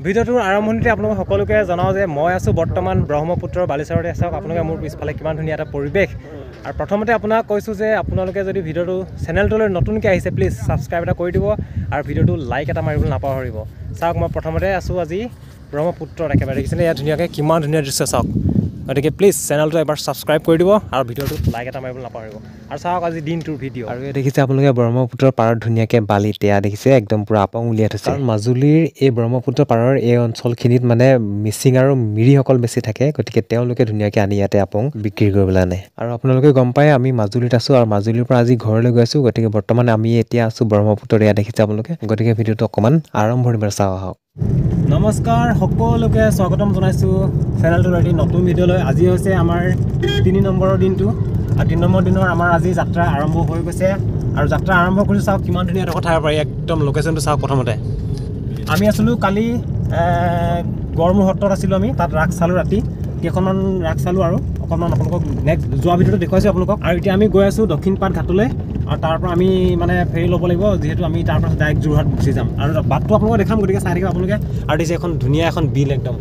ভিডিঅ'টোৰ আৰম্ভণিতে আপোনালোক সকলোকে জনাওঁ যে মই আছোঁ বৰ্তমান ব্ৰহ্মপুত্ৰৰ বালিচৰতে চাওক আপোনালোকে মোৰ পিছফালে কিমান ধুনীয়া এটা পৰিৱেশ আৰু প্ৰথমতে আপোনাক কৈছোঁ যে আপোনালোকে যদি ভিডিঅ'টো চেনেলটোলৈ নতুনকৈ আহিছে প্লিজ ছাবস্ক্ৰাইব এটা কৰি দিব আৰু ভিডিঅ'টো লাইক এটা মাৰিবলৈ নাপাহৰিব চাওক মই প্ৰথমতে আছোঁ আজি ব্ৰহ্মপুত্ৰত একেবাৰে দেখিছেনে ইয়াত ধুনীয়াকৈ কিমান ধুনীয়া দৃশ্য চাওক গতিকে প্লিজ চেনেলটো এবাৰ ছাবস্ক্ৰাইব কৰি দিব আৰু ভিডিঅ'টোত লাইক এটা মাৰিবলৈ নাপাহৰিব আৰু চাওক আজি দিনটোৰ ভিডিঅ' আৰু এই দেখিছে আপোনালোকে ব্ৰহ্মপুত্ৰৰ পাৰত ধুনীয়াকৈ বালি টেয়া দেখিছে একদম পূৰা আপং উলিয়াই থৈছে আৰু মাজুলীৰ এই ব্ৰহ্মপুত্ৰ পাৰৰ এই অঞ্চলখিনিত মানে মিচিং আৰু মিৰিসকল বেছি থাকে গতিকে তেওঁলোকে ধুনীয়াকৈ আনি ইয়াতে আপং বিক্ৰী কৰিবলৈ আনে আৰু আপোনালোকে গম পায় আমি মাজুলীত আছোঁ আৰু মাজুলীৰ পৰা আজি ঘৰলৈ গৈ আছোঁ গতিকে বৰ্তমান আমি এতিয়া আছোঁ ব্ৰহ্মপুত্ৰৰ এয়া দেখিছে আপোনালোকে গতিকে ভিডিঅ'টো অকণমান আৰম্ভণিৰ পৰা চাওঁ আহক নমস্কাৰ সকলোকে স্বাগতম জনাইছোঁ চেনেলটোৰ এটি নতুন ভিডিঅ'লৈ আজি হৈছে আমাৰ 3 নম্বৰৰ দিনটো আৰু 3 নম্বৰ দিনৰ আমাৰ আজি যাত্ৰা আৰম্ভ হৈ গৈছে আৰু যাত্ৰা আৰম্ভ কৰিছোঁ চাওক কিমান ধুনীয়া এটা কথা পাৰি একদম লোকেশ্যনটো চাওক প্ৰথমতে আমি আছিলোঁ কালি গড়মূৰ সত্ৰত আছিলোঁ আমি তাত ৰাস চালোঁ ৰাতি কেইখনমান ৰাস চালোঁ আৰু অকণমান আপোনালোকক নেক্সট যোৱা ভিডিঅ'টো দেখুৱাইছোঁ আপোনালোকক আৰু এতিয়া আমি গৈ আছোঁ দক্ষিণপাট ঘাটলৈ আৰু তাৰ পৰা আমি মানে ফেৰী ল'ব লাগিব যিহেতু আমি তাৰ পৰা ডাইৰেক্ট যোৰহাট গুচি যাম আৰু বাটটো আপোনালোকে দেখাম গতিকে চাই থাকিব আপোনালোকে আৰু দিছে এখন ধুনীয়া এখন বিল একদম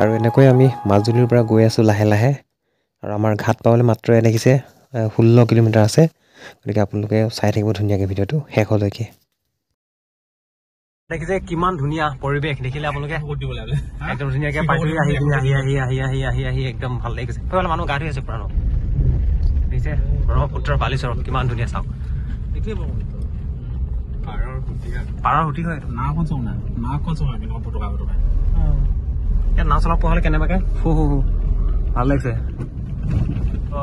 আৰু এনেকৈ আমি মাজুলীৰ পৰা গৈ আছোঁ লাহে লাহে আৰু আমাৰ ঘাট পাবলৈ মাত্ৰ দেখিছে 16 কিলোমিটাৰ আছে গতিকে আপোনালোকে চাই থাকিব ধুনীয়াকৈ ভিডিঅ'টো শেষলৈকে দেখিছে কিমান ধুনীয়া পৰিৱেশ দেখিলে আপোনালোকে একদম ধুনীয়াকৈ পাইছে আহি একদম ভাল লাগিছে সেইফালে মানুহ গা ধুই আছে পুৰা দেখিছে ব্ৰহ্মপুত্ৰৰ বালিচৰত কিমান ধুনীয়া চাওক পাৰৰ সুটি হয় ইয়াত নাও চলাব পোৱা হ'লে কেনেবাকৈ ভাল লাগিছে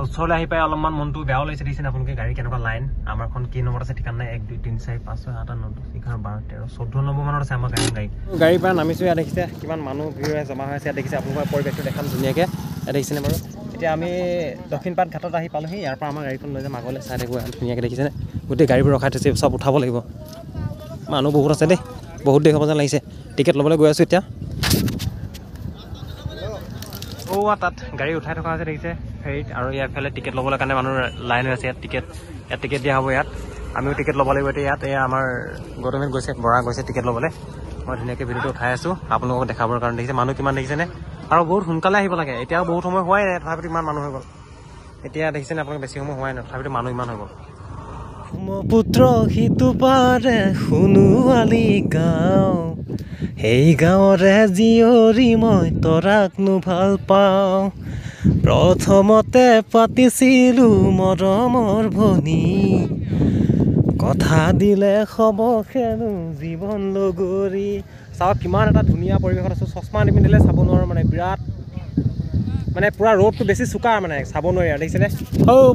ওচৰলৈ আহি পাই অলপমান মনটো বেয়াও লাগিছে দেখিছেনে আপোনালোকে গাড়ী কেনেকুৱা লাইন আমাৰখন কি নম্বৰ আছে ঠিকান নাই 1 2 3 4 5 6 7 8 9 10 11 12 13 14 নম্বৰ মানত আছে আমাৰ গাড়ীৰ পৰা নামিছোঁ ইয়াত দেখিছে কিমান মানুহ ভিৰ হৈ জমা হৈ আছে ইয়াত দেখিছে আপোনালোকৰ পৰিৱেশটো দেখাম ধুনীয়াকৈ ইয়াত দেখিছেনে বাৰু এতিয়া আমি দক্ষিণপাট ঘাটত আহি পালোঁহি ইয়াৰ পৰা আমাৰ গাড়ীখন লৈ যাম আগলৈ চাই থাকিব ধুনীয়াকৈ দেখিছেনে গোটেই গাড়ীবোৰ ৰখাই থৈছে চব উঠাব লাগিব মানুহ বহুত আছে দেই বহুত দেৰি হ'ব যেন লাগিছে টিকেট ল'বলৈ গৈ আছোঁ এতিয়া তাত গাড়ী উঠাই থকা আছে দেখিছে ফেৰীত আৰু ইয়াৰফালে টিকেট ল'বলৈ কাৰণে মানুহ লাইন হৈ আছে ইয়াত টিকেট দিয়া হ'ব ইয়াত আমিও টিকেট ল'ব লাগিব এতিয়া ইয়াত এয়া আমাৰ গৌতমে গৈছে বৰা গৈছে টিকেট ল'বলৈ মই ধুনীয়াকৈ ভিডিঅ'টো উঠাই আছোঁ আপোনালোকক দেখাবৰ কাৰণে দেখিছে মানুহ কিমান দেখিছেনে আৰু বহুত সোনকালে আহিব লাগে এতিয়াও বহুত সময় হোৱাই নাই তথাপিতো ইমান মানুহ হৈ গ'ল এতিয়া দেখিছেনে আপোনালোকে বেছি সময় হোৱাই নাই তথাপিতো মানুহ ইমান হৈ গ'ল ব্ৰহ্মপুত্ৰ সিটো পাৰে সোণোৱালী গাঁও সেই গাঁৱৰে জীয়ৰী মই তৰাকনো ভাল পাওঁ প্ৰথমতে পাতিছিলোঁ মৰমৰ ভনী কথা দিলে খব খেলো জীৱন লগৰী চাওক কিমান এটা ধুনীয়া পৰিৱেশত আছোঁ চশমা নিপিন্ধিলে চাব নোৱাৰোঁ মানে বিৰাট মানে পূৰা ৰ'দটো বেছি চোকা মানে চাব নোৱাৰি আৰু দেখিছেনে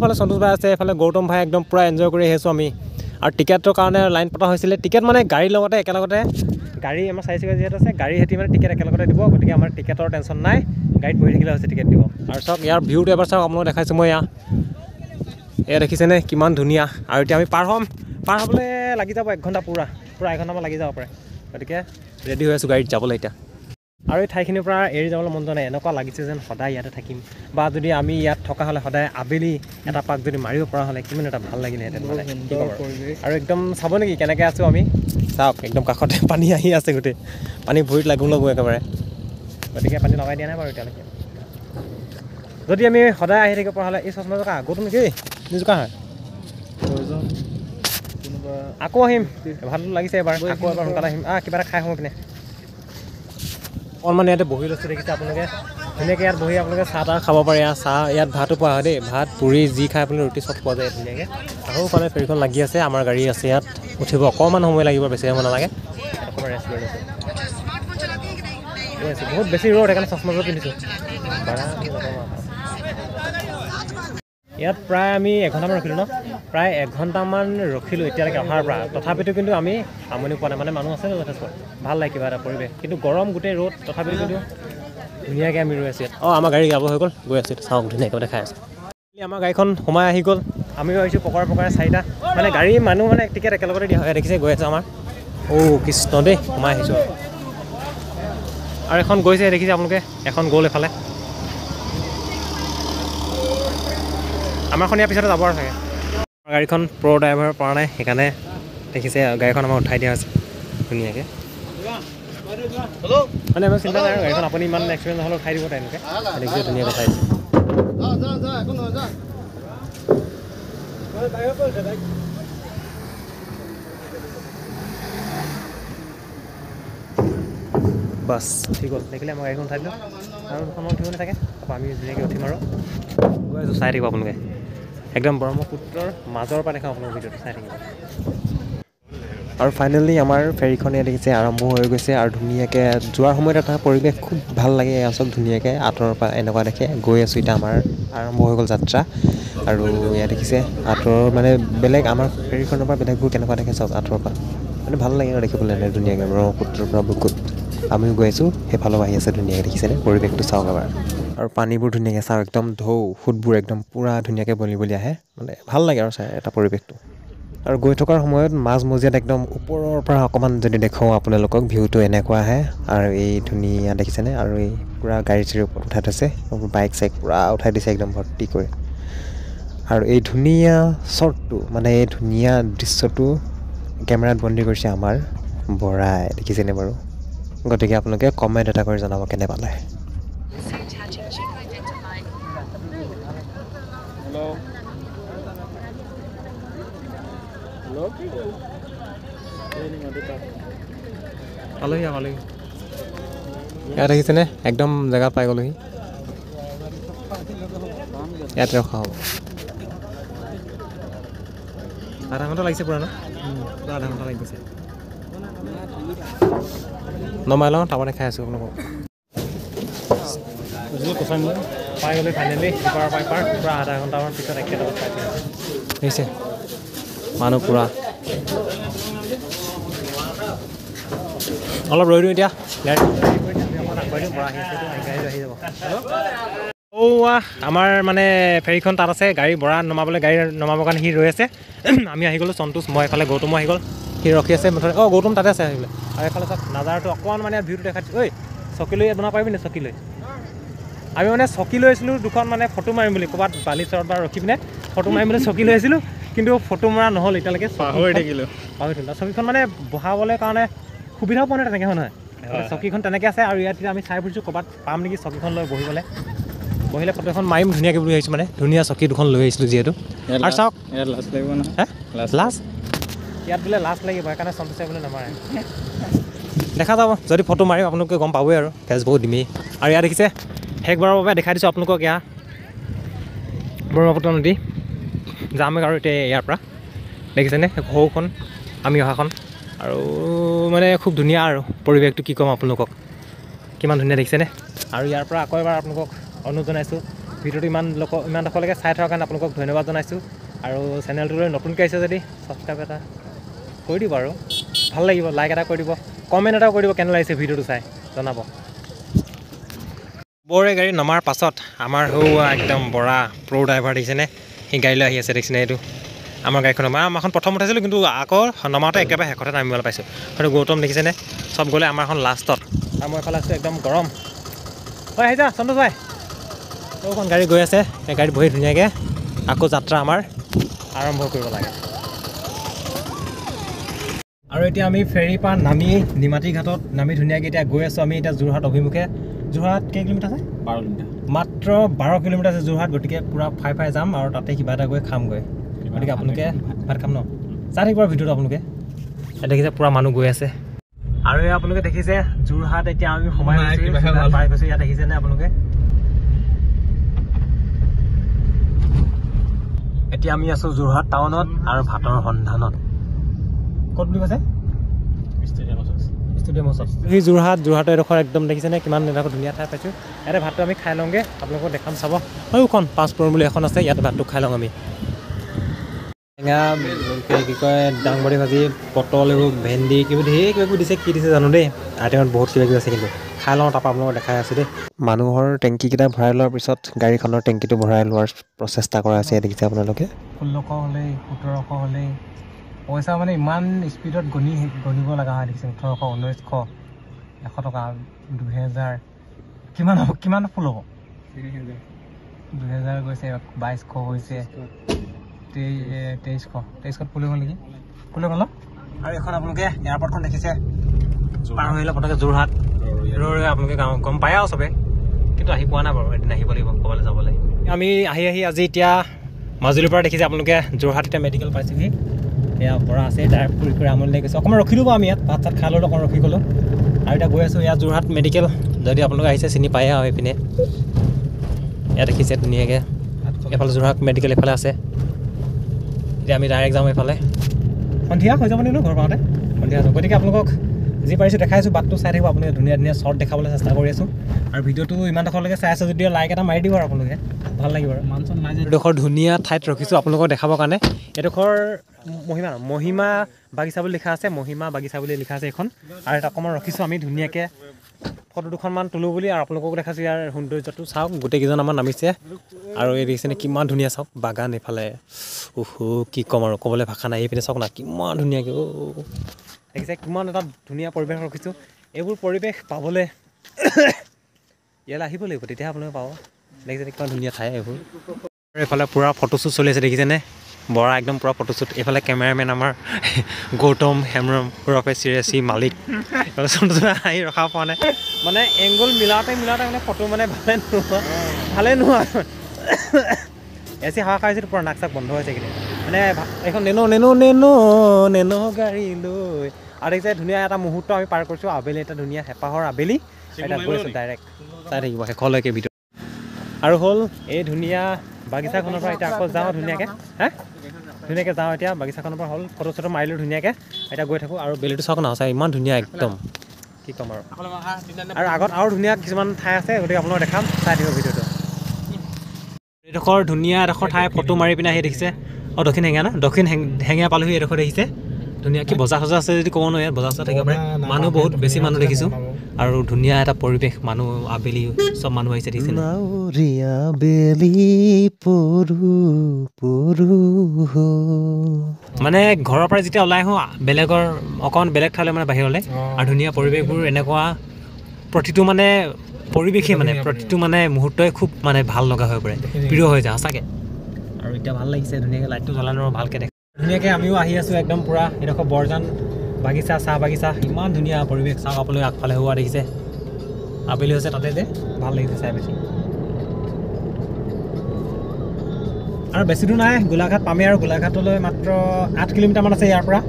ফালে সন্তোষ ভাই আছে এইফালে গৌতম ভাই একদম পূৰা এনজয় কৰি আহিছোঁ আমি আৰু টিকেটৰ কাৰণে লাইন পতা হৈছিলে টিকেট মানে গাড়ীৰ লগতে একেলগতে গাড়ী আমাৰ 4 চকীয়া যিহেতু আছে গাড়ী হেঁতি মানে টিকেট একেলগতে দিব গতিকে আমাৰ টিকেটৰ টেনশ্যন নাই গাড়ীত বহি থাকিলে হৈছে টিকেট দিব আৰু চাওক ইয়াৰ ভিউটো এবাৰ চাওক আপোনালোকক দেখাইছোঁ মই এয়া দেখিছেনে কিমান ধুনীয়া আৰু এতিয়া আমি পাৰ হ'বলৈ লাগি যাব 1 ঘণ্টা পূৰা 1 ঘণ্টামান লাগি যাব পাৰে গতিকে ৰেডি হৈ আছোঁ গাড়ীত যাবলৈ এতিয়া আৰু এই ঠাইখিনিৰ পৰা এৰি যাবলৈ মন যোৱা নাই এনেকুৱা লাগিছে যেন সদায় ইয়াতে থাকিম বা যদি আমি ইয়াত থকা হ'লে সদায় আবেলি এটা পাক যদি মাৰিব পৰা হ'লে কিমান এটা ভাল লাগিলেহেঁতেন আৰু একদম চাব নেকি কেনেকৈ আছোঁ আমি চাওক একদম কাষতে পানী আহি আছে গোটেই পানী ভৰিত লাগো একেবাৰে গতিকে পানী লগাই দিয়া নাই বাৰু এতিয়ালৈকে যদি আমি সদায় আহি থাকিব পৰা হ'লে এই চশমা জোকা আগতো নেকি নিজোকা হয় আকৌ আহিম ভাল লাগিছে এবাৰ আকৌ এবাৰ সোনকালে আহিম কিবা এটা খাই আহোঁ পিনে অকণমান ইয়াতে বহি লৈছোঁ দেখিছে আপোনালোকে ধুনীয়াকৈ ইয়াত বহি আপোনালোকে চাহ তাহ খাব পাৰে চাহ ইয়াত ভাতো পোৱা হয় দেই ভাত পুৰি যি খাই আপুনি ৰুটি চব পোৱা যায় ধুনীয়াকৈ আকৌ ফালে ফেৰীখন লাগি আছে আমাৰ গাড়ী আছে ইয়াত উঠিব অকণমান সময় লাগিব বেছি সময় নালাগে অকণমান ৰেষ্ট লৈ লৈছোঁ বহুত বেছি ৰ'দ সেইকাৰণে চশমাযোৰ পিন্ধিছোঁ ইয়াত প্ৰায় আমি 1 ঘণ্টামান ৰখিলোঁ ন প্ৰায় 1 ঘণ্টামান ৰখিলোঁ এতিয়ালৈকে অহাৰ পৰা তথাপিতো কিন্তু আমি আমনি পোৱা নাই মানে মানুহ আছে যথেষ্ট ভাল লাগে কিবা এটা পৰিৱেশ কিন্তু গৰম গোটেই ৰ'দ তথাপিতো কিন্তু ধুনীয়াকৈ আমি ৰৈ আছোঁ ইয়াত আমাৰ গাড়ী যাব হৈ গ'ল গৈ আছোঁ চাওক ধুনীয়াকৈ দেখাই আছোঁ আমাৰ গাড়ীখন সোমাই আহি গ'ল আমিও আহিছোঁ পকৰে 4টা মানে গাড়ী মানুহ মানে টিকেট একেলগতে দিয়া হয় দেখিছে গৈ আছে আমাৰ কৃষ্ণ দেই সোমাই আহিছোঁ আৰু এখন গৈছে দেখিছে আপোনালোকে এখন গ'ল এফালে আমাৰখন ইয়াৰ পিছতে যাব আৰু চাগে গাড়ীখন ড্ৰাইভাৰ পৰা নাই সেইকাৰণে দেখিছে গাড়ীখন আমাৰ উঠাই দিয়া হৈছে ধুনীয়াকৈ মানে আমাৰ চিন্তা নাই আৰু গাড়ীখন আপুনি ইমান এক্সপিৰিয়েঞ্চ নহ'লে উঠাই দিব তেনেকৈ দেখিছে ধুনীয়াকৈ উঠাই দিছে বাছ ঠিক হ'ল দেখিলে আমাৰ গাড়ীখন উঠাই দিলোঁ আৰু দুখনমান উঠিব নাথাকে তাৰপৰা আমি ধুনীয়াকৈ উঠিম আৰু গৈ আছোঁ চাই থাকিব আপোনালোকে একদম ব্ৰহ্মপুত্ৰৰ মাজৰ পৰা দেখাওঁ আপোনালোকৰ ভিডিঅ'টো চাই থাকিব আৰু ফাইনেলি আমাৰ ফেৰীখন ইয়াত দেখিছে আৰম্ভ হৈ গৈছে আৰু ধুনীয়াকৈ যোৱাৰ সময়ত এটা পৰিৱেশ খুব ভাল লাগে চব ধুনীয়াকৈ আঁতৰৰ পৰা এনেকুৱা দেখে গৈ আছোঁ এতিয়া আমাৰ আৰম্ভ হৈ গ'ল যাত্ৰা আৰু ইয়াত দেখিছে আঁতৰৰ মানে বেলেগ আমাৰ ফেৰীখনৰ পৰা বেলেগবোৰ কেনেকুৱা দেখে চাওক আঁতৰৰ পৰা মানে ভাল লাগে আৰু দেখিবলৈ এনে ধুনীয়াকৈ ব্ৰহ্মপুত্ৰৰ পৰা বুকুত আমিও গৈ আছোঁ সেইফালেও আহি আছে ধুনীয়াকৈ দেখিছেনে পৰিৱেশটো চাওক এবাৰ আৰু পানীবোৰ ধুনীয়াকৈ চাওক একদম ঢৌ সোঁতবোৰ একদম পূৰা ধুনীয়াকৈ বলি আহে মানে ভাল লাগে আৰু চাই এটা পৰিৱেশটো আৰু গৈ থকাৰ সময়ত মাজমজিয়াত একদম ওপৰৰ পৰা অকণমান যদি দেখুৱাওঁ আপোনালোকক ভিউটো এনেকুৱা আহে আৰু এই ধুনীয়া দেখিছেনে আৰু এই পূৰা গাড়ী চাড়ীৰ ওপৰত উঠাই থৈছে বাইক চাইক পূৰা উঠাই দিছে একদম ভৰ্তি কৰি আৰু এই ধুনীয়া শ্বটটো মানে এই ধুনীয়া দৃশ্যটো কেমেৰাত বন্দী কৰিছে আমাৰ বৰাই দেখিছেনে বাৰু গতিকে আপোনালোকে কমেণ্ট এটা কৰি জনাব কেনে পালে পালোহি ইয়াত দেখিছেনে একদম জেগাত পাই গ'লোহি ইয়াতে ৰখা হ'ব আধা ঘণ্টা লাগিছে পূৰা ন আধা ঘণ্টা লাগি গৈছে নমাই লওঁ তাৰপৰা খাই আছোঁ আপোনালোকক পাই গ'লো ফাইনেলি পাৰ পূৰা আধা ঘণ্টামান পিছত একেলগে খাই দেখিছে মানুহ পূৰা অলপ ৰৈ দিওঁ এতিয়া আমাৰ মানে ফেৰীখন তাত আছে গাড়ী বৰা নমাবলৈ গাড়ী নমাবৰ কাৰণে সি ৰৈ আছে আমি আহি গ'লোঁ সন্তোষ মই এইফালে গৌতমো আহি গ'ল সি ৰখি আছে মুঠতে গৌতম তাতে আছে আহিবলৈ আৰু এইফালে চাওক নাজাৰটো অকণমান মানে ভিউটো দেখাই দিছোঁ ঐ চকী লৈ বনাব পাৰিবি নে চকী লৈ আমি মানে চকী লৈ আছিলোঁ দুখন মানে ফটো মাৰিম বুলি ক'ৰবাত বালিচৰত বা ৰখি পিনে ফটো মাৰিম বুলি চকী লৈ আছিলোঁ কিন্তু ফটো মৰা নহ'ল এতিয়ালৈকে পাহৰি থাকিলোঁ চকীখন মানে বহাবলৈ কাৰণে সুবিধাও পোৱা নাই তেনেকৈ হয় নহয় চকীখন তেনেকৈ আছে আৰু ইয়াত আমি চাই ফুৰিছোঁ ক'ৰবাত পাম নেকি চকীখন লৈ বহিলে ফটো এখন মাৰিম ধুনীয়াকৈ বুলি ভাবিছোঁ মানে ধুনীয়া চকী দুখন লৈ আহিছিলোঁ যিহেতু আৰু চাওক লাজ লাগিব নহয় লাজ ইয়াত বোলে লাজ লাগিব সেইকাৰণে সন্তোষে বোলে নামাৰে দেখা যাব যদি ফটো মাৰিম আপোনালোকে গম পাবই আৰু ফেচবুকত দিমেই আৰু ইয়াত দেখিছে শেষবাৰৰ বাবে দেখাই দিছোঁ আপোনালোকক এয়া ব্ৰহ্মপুত্ৰ নদী যাম আৰু এতিয়া ইয়াৰ পৰা দেখিছেনে সৰুখন আমি অহাখন আৰু মানে খুব ধুনীয়া আৰু পৰিৱেশটো কি ক'ম আপোনালোকক কিমান ধুনীয়া দেখিছেনে আৰু ইয়াৰ পৰা আকৌ এবাৰ আপোনালোকক অনুৰোধ জনাইছোঁ ভিডিঅ'টো ইমান ডোখৰলৈকে চাই থকাৰ কাৰণে আপোনালোকক ধন্যবাদ জনাইছোঁ আৰু চেনেলটোলৈ নতুনকৈ আহিছে যদি ছাবস্ক্ৰাইব এটা কৰি দিব আৰু ভাল লাগিব লাইক এটা কৰি দিব কমেণ্ট এটাও কৰি দিব কেনে লাগিছে ভিডিঅ'টো চাই জনাব বৰে গাড়ী নমাৰ পাছত আমাৰ একদম বৰা ড্ৰাইভাৰ দেখিছেনে সি গাড়ীলৈ আহি আছে দেখিছেনে এইটো আমাৰ গাড়ীখন আমাৰখন প্ৰথম উঠাইছিলোঁ কিন্তু আকৌ নমাওঁতে একেবাৰে শেষতে নামিবলৈ পাইছোঁ হয়তো গৌতম দেখিছেনে চব গ'লে আমাৰখন লাষ্টত আৰু মই এইফালে আছোঁ একদম গৰম হয় আহি যা সন্তোষ ভাই এইখন গাড়ী গৈ আছে এই গাড়ীত বহি ধুনীয়াকৈ আকৌ যাত্ৰা আমাৰ আৰম্ভ কৰিব লাগে আৰু এতিয়া আমি ফেৰীৰ পৰা নামি নিমাতী ঘাটত নামি ধুনীয়াকৈ এতিয়া গৈ আছোঁ আমি এতিয়া যোৰহাট অভিমুখে যোৰহাট কেই কিলোমিটাৰ আছে 12 কিলোমিটাৰ মাত্ৰ 12 কিলোমিটাৰ আছে যোৰহাট গতিকে পূৰা ফাই যাম আৰু তাতে কিবা এটা গৈ খামগৈ গতিকে আপোনালোকে ভাত খাম ন চাই থাকিব ভিডিঅ'টো আপোনালোকে দেখিছে পূৰা মানুহ গৈ আছে আৰু এই আপোনালোকে দেখিছে যোৰহাট এতিয়া আমি সোমাই গৈছোঁ ইয়াত দেখিছেনে আপোনালোকে এতিয়া আমি আছোঁ যোৰহাট টাউনত আৰু ভাতৰ সন্ধানত ক'ত বুলি কৈছে ষ্টেডিয়ামৰ ওচৰত সেই যোৰহাটৰ এডোখৰ একদম দেখিছেনে কিমান এডোখৰ ধুনীয়া ঠাই পাইছোঁ ইয়াতে ভাতটো আমি খাই লওঁগৈ আপোনালোকক দেখাম চাব এইখন 5 বুলি এখন আছে ইয়াতে ভাতটো খাই লওঁ আমি টেঙা কি কয় দাংবডি ভাজি পটল এইবোৰ ভেন্দি কিবা ঢেৰ কিবা দিছে কি দিছে জানো দেই আইটেমত বহুত কিবা কিবি আছে কিন্তু খাই লওঁ তাৰপৰা আপোনালোকক দেখাই আছোঁ দেই মানুহৰ টেংকিকেইটা ভৰাই লোৱাৰ পিছত গাড়ীখনৰ টেংকিটো ভৰাই লোৱাৰ প্ৰচেষ্টা কৰা আছে দেখিছে আপোনালোকে 1600 হ'লেই 1700 হ'লেই পইচা মানে ইমান স্পীডত গণিব লগা হয় দেখিছে 1800 1900 100 টকা 2000 কিমান ফুল হ'ব 2000 গৈছে 2200 হৈছে 2300 ফুল হ'ল নেকি ফুল হ'ল আৰু এখন আপোনালোকে এয়াৰপৰ্টখন দেখিছে পাৰ হৈ আহিলে পটককৈ যোৰহাট আপোনালোকে গম পায় আৰু চবে কিন্তু আহি পোৱা নাই বাৰু এদিন আহিব লাগিব ক'ৰবালৈ যাবলৈ আমি আহি আজি এতিয়া মাজুলীৰ পৰা দেখিছে আপোনালোকে যোৰহাট এতিয়া মেডিকেল পাইছেহি এয়া বৰা আছে ডাইৰেক্ট ফুৰি কৰি আমনি লাগি গৈছে অকণমান ৰখিলোঁ বাৰু আমি ইয়াত ভাত চাত খাই ল'লোঁ অকণমান ৰখি গ'লোঁ আৰু এতিয়া গৈ আছোঁ ইয়াত যোৰহাট মেডিকেল যদি আপোনালোকে আহিছে চিনি পায়ে আৰু এইপিনে ইয়াত দেখিছে ধুনীয়াকৈ এইফালে যোৰহাট মেডিকেল এইফালে আছে এতিয়া আমি ডাইৰেক্ট যাম এইফালে সন্ধিয়া হৈ যাব নেকি ঘৰ পাওঁতে সন্ধিয়া যাম গতিকে আপোনালোকক যি পাৰিছোঁ দেখাইছোঁ বাটটো চাই থাকিব আপোনালোকে ধুনীয়া ধুনীয়া শ্বৰ্ট দেখাবলৈ চেষ্টা কৰি আছোঁ আৰু ভিডিঅ'টো ইমান ডোখৰলৈকে চাই আছোঁ যদিও লাইক এটা মাৰি দিব আৰু আপোনালোকে ভাল লাগিব আৰু মানচন নাই এইডোখৰ ধুনীয়া ঠাইত ৰখিছোঁ আপোনালোকক দেখাবৰ কাৰণে এইডোখৰ মহিমা বাগিচা বুলি লিখা আছে মহিমা বাগিচা বুলি লিখা আছে এইখন আৰু এটা অকণমান ৰখিছোঁ আমি ধুনীয়াকৈ ফটো দুখনমান তোলোঁ বুলি আৰু আপোনালোকক দেখাইছোঁ ইয়াৰ সৌন্দৰ্যটো চাওক গোটেইকেইজন আমাৰ নামিছে আৰু এই দেখিছেনে কিমান ধুনীয়া চাওক বাগান এইফালে কি ক'ম আৰু ক'বলৈ ভাষা নাই এইপিনে চাওক না কিমান ধুনীয়াকৈ দেখিছে কিমান এটা ধুনীয়া পৰিৱেশ ৰখিছোঁ এইবোৰ পৰিৱেশ পাবলৈ ইয়ালৈ আহিব লাগিব তেতিয়াহে আপোনালোকে পাব দেখিছে কিমান ধুনীয়া ঠাই এইবোৰ এইফালে পূৰা ফটোশ্বুট চলি আছে দেখিছেনে বৰা একদম পূৰা ফটোশ্বুট এইফালে কেমেৰামেন আমাৰ গৌতম হেমৰম ওৰফে চিৰেচি মালিক আহি ৰখা পোৱা নাই মানে এংগল মিলাওঁতে মানে ফটো মানে ভালে নোহোৱা এচি হাৱা খাইছিলোঁ পূৰা নাক চাক বন্ধ হৈছে এইখিনি মানে এইখন নেনো গাড়ী লৈ আৰু দেখিছে ধুনীয়া এটা মুহূৰ্ত আমি পাৰ কৰিছোঁ আবেলি এটা ধুনীয়া হেঁপাহৰ আবেলি এটা গৈছোঁ ডাইৰেক্ট চাই থাকিব শেষলৈকে ভিডিঅ' আৰু হ'ল এই ধুনীয়া বাগিচাখনৰ পৰা এতিয়া আকৌ যাওঁ ধুনীয়াকৈ ধুনীয়াকৈ যাওঁ এতিয়া বাগিচাখনৰ পৰা হ'ল ফটো চটো মাৰিলোঁ ধুনীয়াকৈ এতিয়া গৈ থাকোঁ আৰু বেলিটো চাওক না চাই ইমান ধুনীয়া একদম কি ক'ম আৰু আগত আৰু ধুনীয়া কিছুমান ঠাই আছে গতিকে আপোনালোকক দেখাম চাই থাকিব ভিডিঅ'টো এইডোখৰ ধুনীয়া এডোখৰ ঠাই ফটো মাৰি পিনে আহি দেখিছে দক্ষিণ হেঙীয়া ন দক্ষিণ হেঙীয়া পালোহি এইডোখৰ দেখিছে ধুনীয়া কি বজাৰ চজাৰ আছে যদি ক'ব নোৱাৰে ইয়াত বজাৰ চজাৰ থাকিব পাৰে মানুহ বহুত বেছি মানুহ দেখিছোঁ আৰু ধুনীয়া এটা পৰিৱেশ মানুহ আবেলি চব মানুহ আহিছে দেখিছে মানে ঘৰৰ পৰা যেতিয়া ওলাই আহোঁ বেলেগৰ অকণমান বেলেগ ঠাইলৈ মানে বাহিৰলৈ আৰু ধুনীয়া পৰিৱেশবোৰ এনেকুৱা প্ৰতিটো মানে পৰিৱেশেই মানে প্ৰতিটো মানে মুহূৰ্তই খুব মানে ভাল লগা হৈ পৰে প্ৰিয় হৈ যায় সঁচাকৈ আৰু এতিয়া ভাল লাগিছে ধুনীয়াকৈ লাইটটো জ্বলানো ভালকৈ দেখা ধুনীয়াকৈ আমিও আহি আছোঁ একদম পূৰা এডোখৰ বৰজান বাগিচা চাহ বাগিচা ইমান ধুনীয়া পৰিৱেশ চাওক আপোনালোকে আগফালে হোৱা দেখিছে আবেলি হৈছে তাতে যে ভাল লাগিছে চাই বেছি আৰু বেছি দূৰ নাই গোলাঘাট পামেই আৰু গোলাঘাটলৈ মাত্ৰ 8 কিলোমিটাৰমান আছে ইয়াৰ পৰা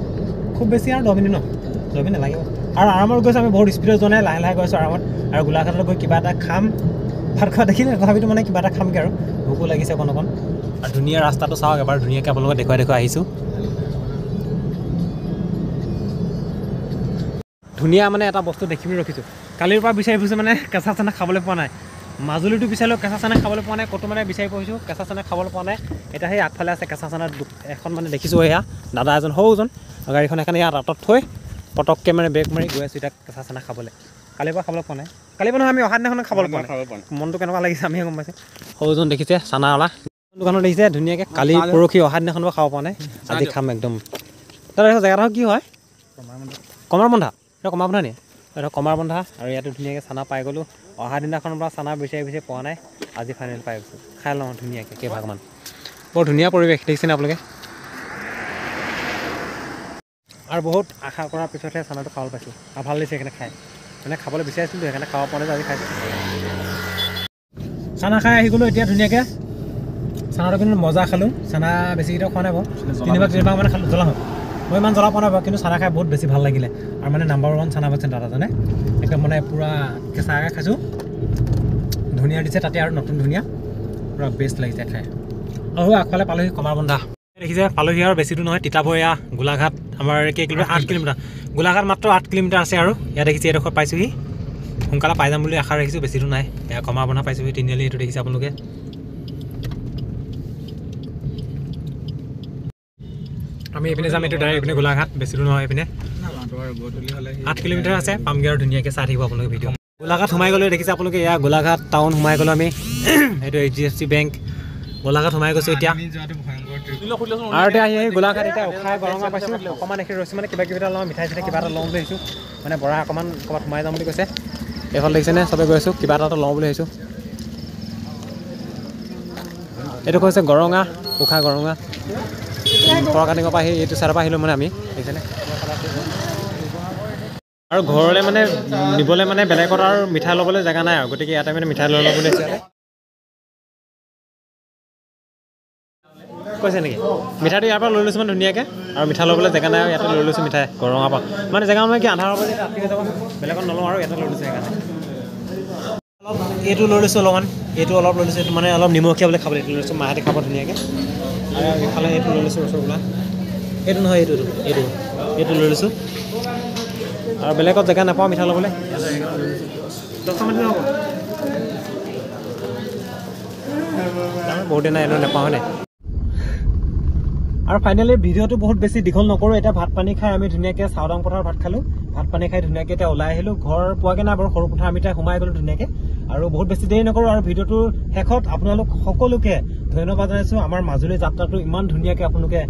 খুব বেছি আৰু 10 মিনিট 10 মিনিট নালাগিব আৰু আৰামত গৈছোঁ আমি বহুত স্পীডত যোৱা নাই লাহে লাহে গৈছোঁ আৰামত আৰু গোলাঘাটলৈ গৈ কিবা এটা খাম ভাত খোৱা দেখিলে তথাপিতো মানে কিবা এটা খামগৈ আৰু ভোকো লাগিছে অকণ আৰু ধুনীয়া ৰাস্তাটো চাওক এবাৰ ধুনীয়াকৈ আপোনালোকে দেখুৱাই আহিছোঁ ধুনীয়া মানে এটা বস্তু দেখি পিনি ৰখিছোঁ কালিৰ পৰা বিচাৰি ফুৰিছোঁ মানে কেঁচা চানা খাবলৈ পোৱা নাই মাজুলীটো বিচাৰিলেও কেঁচা চানা খাবলৈ পোৱা নাই ক'তো মানে বিচাৰি ফুৰিছোঁ কেঁচা চানা খাবলৈ পোৱা নাই এতিয়া সেই আগফালে আছে কেঁচা চানা এখন মানে দেখিছোঁ এয়া দাদা এজন সৰুজন গাড়ীখন এখন ইয়াত আঁতৰত থৈ পটককৈ মানে ব্ৰেক মাৰি গৈ আছোঁ এতিয়া কেঁচা চানা খাবলৈ কালিৰ পৰা খাবলৈ পোৱা নাই কালিৰ পৰা আমি অহা দিনাখন খাবলৈ পোৱা নাই মনটো কেনেকুৱা লাগিছে আমিহে গম পাইছোঁ সৰুজন দেখিছে চানাৱালা দোকানত দেখিছে ধুনীয়াকৈ কালি পৰহি অহা দিনাখন খাব পৰা নাই আজি খাম একদম দাদা জেগাডোখৰ কি হয় কমাৰবন্ধা এটা কমাৰবন্ধা নি এটা কমাৰবন্ধা আৰু ইয়াতে ধুনীয়াকৈ চানা পাই গ'লোঁ অহা দিনাখনৰ পৰা চানা বিচাৰি পোৱা নাই আজি ফাইনেল পাই গৈছোঁ খাই লওঁ ধুনীয়াকৈ কেইভাগমান বৰ ধুনীয়া পৰিৱেশ দেখিছেনে আপোনালোকে আৰু বহুত আশা কৰাৰ পিছতহে চানাটো খাবলৈ পাইছোঁ আৰু ভাল লাগিছে সেইকাৰণে খাই মানে খাবলৈ বিচাৰিছিলোঁ সেইকাৰণে খাব পৰা নাই আজি খাইছোঁ চানা খাই আহি গ'লোঁ এতিয়া ধুনীয়াকৈ চানাটো কিন্তু মজা খালোঁ চানা বেছিকেইটা খোৱা নাই বাৰু 3-4 মানে খালোঁ জ্বলা হয় মই ইমান জ্বলা পোৱা নাই বাৰু কিন্তু চানা খাই বহুত বেছি ভাল লাগিলে আৰু মানে নাম্বাৰ 1 চানা পাইছে দাদাজনে একদম মানে পূৰা কেঁচাকৈ খাইছোঁ ধুনীয়া দিছে তাতে আৰু নতুন ধুনীয়া পূৰা বেষ্ট লাগিছে খাই আৰু আগফালে পালোহি কমাৰবন্ধা দেখিছে পালোহি আৰু বেছি দূৰ নহয় তিতাবৰীয়া গোলাঘাট আমাৰ কেই কিলোমিটাৰ 8 কিলোমিটাৰ গোলাঘাট মাত্ৰ 8 কিলোমিটাৰ আছে আৰু ইয়াত দেখিছে এডোখৰ পাইছোঁহি সোনকালে পাই যাম বুলি আশা ৰাখিছোঁ বেছি দূৰ নাই এয়া কমাৰবন্ধা পাইছোঁহি তিনিআলি এইটো দেখিছে আপোনালোকে আমি এইপিনে যাম, এইটো ডাইৰেক্ট এইপিনে গোলাঘাট, বেছি দূৰ নহয় এইপিনে 8 কিলোমিটাৰ আছে। পামগে আৰু ধুনীয়াকৈ চাই থাকিব আপোনালোকে ভিডিঅ'। গোলাঘাট সোমাই গ'লে দেখিছে আপোনালোকে, এয়া গোলাঘাট টাউন সোমাই গ'লোঁ আমি। এইটো HDFC বেংক, গোলাঘাট সোমাই গৈছোঁ এতিয়া। আৰু এতিয়া আহি গোলাঘাট এতিয়া উখাই গৰঙা পাইছোঁ। অকণমান এইখিনি ৰৈছোঁ, মানে কিবা কিবি এটা লওঁ, মিঠাই চিঠাই কিবা এটা লওঁ বুলি ভাবিছোঁ। মানে বৰা অকণমান ক'ৰবাত সোমাই যাম বুলি কৈছে। এইফালে দেখিছেনে, চবেই গৈ আছোঁ, কিবা এটা লওঁ বুলি ভাবিছোঁ। এইটো কৈছে গৰঙা, উখা গৰঙা। ফৰকাটিঙৰ পৰা আহি এইটো চাইডৰ পৰা আহিলোঁ মানে আমি, দেখিছেনে। আৰু ঘৰলৈ মানে নিবলৈ মানে বেলেগত আৰু মিঠাই ল'বলৈ জেগা নাই আৰু, গতিকে ইয়াতে মানে মিঠাই লৈ ল'ব বুলি কৈছে নেকি। মিঠাইটো ইয়াৰ পৰা লৈ লৈছোঁ মানে ধুনীয়াকৈ, আৰু মিঠাই ল'বলৈ জেগা নাই আৰু ইয়াতে লৈ লৈছোঁ মিঠাই গৰঙাৰ পৰা। মানে জেগা মানে কি আন্ধাৰৰ পৰা যেতিয়া ৰাতি হৈ যাব, বেলেগত নলওঁ আৰু ইয়াতে লৈ লৈছোঁ সেইকাৰণে। অলপ এইটো লৈ লৈছোঁ অলপমান, এইটো অলপ লৈ লৈছোঁ, এইটো মানে অলপ নিমখীয়া বুলি খাবলৈ, এইটো লৈ লৈছোঁ, মাহঁতে খাব ধুনীয়াকৈ। আৰু ইফালে এইটো লৈ লৈছোঁ ৰসগোল্লা, এইটো নহয় এইটো লৈ লৈছোঁ। আৰু বেলেগত জেগা নাপাওঁ মিঠা ল'বলৈ, 10টকামান হ'ব। বহুত দিন নাই, এইটো নাপাওঁ হয় নাই। আৰু ফাইনেলি ভিডিঅ'টো বহুত বেছি দীঘল নকৰোঁ। এতিয়া ভাত পানী খাই আমি ধুনীয়াকৈ চাওদাং পথাৰত ভাত খালোঁ। ভাত পানী খাই ধুনীয়াকৈ এতিয়া ওলাই আহিলোঁ। ঘৰ পোৱাকৈ নাই বাৰু, সৰু পথাৰ আমি এতিয়া সোমাই গ'লোঁ ধুনীয়াকৈ। আৰু বহুত বেছি দেৰি নকৰোঁ। আৰু ভিডিঅ'টোৰ শেষত আপোনালোক সকলোকে ধন্যবাদ জনাইছোঁ। আমাৰ মাজুলী যাত্ৰাটো ইমান ধুনীয়াকৈ আপোনালোকে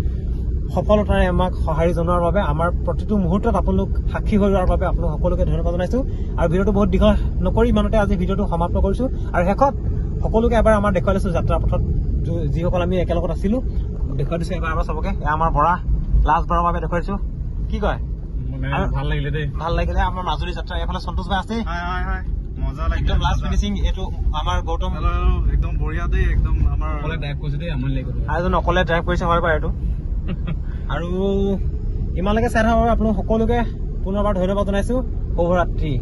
সফলতাৰে আমাক সঁহাৰি জনোৱাৰ বাবে, আমাৰ প্ৰতিটো মুহূৰ্তত আপোনালোক সাক্ষী হৈ যোৱাৰ বাবে আপোনালোক সকলোকে ধন্যবাদ জনাইছোঁ। আৰু ভিডিঅ'টো বহুত দীঘল নকৰি ইমানতে আজি ভিডিঅ'টো সমাপ্ত কৰিছোঁ। আৰু শেষত সকলোকে এবাৰ আমাৰ দেখুৱাই দিছোঁ যাত্ৰা পথত যিসকল আমি একেলগত আছিলোঁ, দেখুৱাই দিছোঁ এবাৰ চবকে। এয়া আমাৰ বৰা, লাষ্টবাৰৰ বাবে দেখুৱাই দিছোঁ। কি কয়? ভাল লাগিলে দেই, ভাল লাগিলে আমাৰ মাজুলী যাত্ৰা। এইফালে সন্তোষ ভাই আছে, মজা লাগিলে, একদম লাষ্ট ফিনিচিং। এইটো আমাৰ গৌতম, একদম বঢ়িয়া দেই, একদম আমাৰ অকলে ড্ৰাইভ কৰিছে দেই, আমনি লাগিব। আৰু এজন অকলে ড্ৰাইভ কৰিছে হয় বাৰু এইটো। আৰু ইমানলৈকে চাই থকাৰ বাবে আপোনালোক সকলোকে পুনৰবাৰ ধন্যবাদ জনাইছোঁ। শুভৰাত্ৰি।